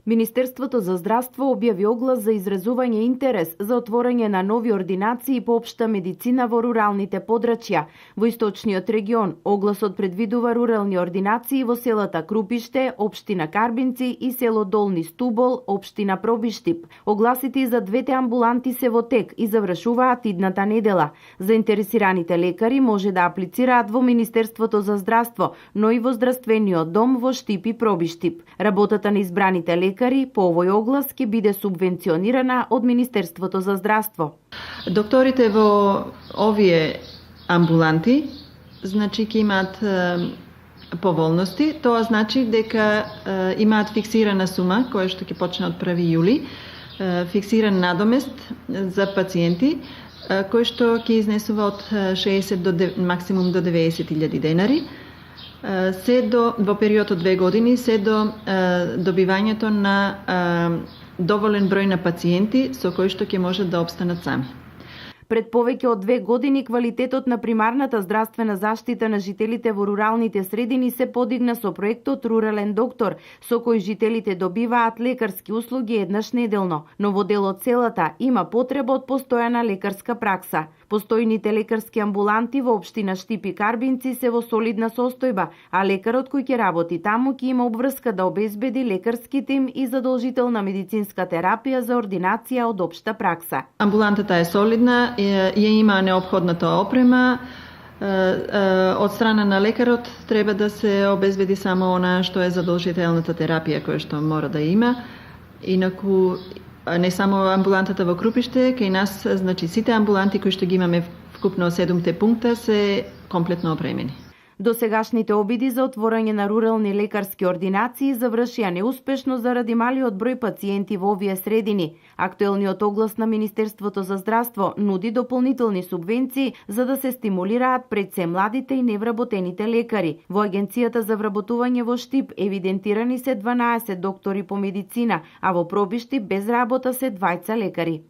Министерството за здравство објави оглас за изразување интерес за отворање на нови ординации по општа медицина во руралните подрачја. Во источниот регион огласот предвидува рурални ординации во селата Крупиште, општина Карбинци и село Долни Стубол, општина Пробиштип. Огласите за двете амбуланти се во тек и завршуваат идната недела. Заинтересираните лекари може да аплицираат во Министерството за здравство, но и во здравствениот дом во Штип и Пробиштип. Работата на избраните лекари по овој оглас ќе биде субвенционирана од Министерството за здравство. Докторите во овие амбуланти значи ќе имаат поволности, тоа значи дека имаат фиксирана сума која што ќе почне од 1 јули, фиксиран надомест за пациенти кој што ќе изнесува од 60 до максимум до 90.000 денари. Во период од 2 години се до добивањето на доволен број на пациенти со кои што ќе можат да опстанат сами. Пред повеќе од 2 години квалитетот на примарната здравствена заштита на жителите во руралните средини се подигна со проектот Рурален доктор, со кој жителите добиваат лекарски услуги еднаш неделно, но во дел од селата има потреба од постојана лекарска пракса. Постојните лекарски амбуланти во општина Штип и Карбинци се во солидна состојба, а лекарот кој ќе работи таму ќе има обврска да обезбеди лекарски тим и задолжителна медицинска терапија за ординација од општа пракса. Амбулантата е солидна, ја има неопходната опрема. Од страна на лекарот треба да се обезбеди само она што е задолжителната терапија која што мора да има. Инаку не само амбулантата во Крупиште, кај нас, значи сите амбуланти кои што ги имаме вкупно 7 пункта се комплетно опремени. Досегашните обиди за отворање на рурални лекарски ординации завршија неуспешно заради малиот број пациенти во овие средини. Актуелниот оглас на Министерството за здравство нуди дополнителни субвенции за да се стимулираат пред се младите и невработените лекари. Во Агенцијата за вработување во Штип евидентирани се 12 доктори по медицина, а во Пробиштип без работа се 2 лекари.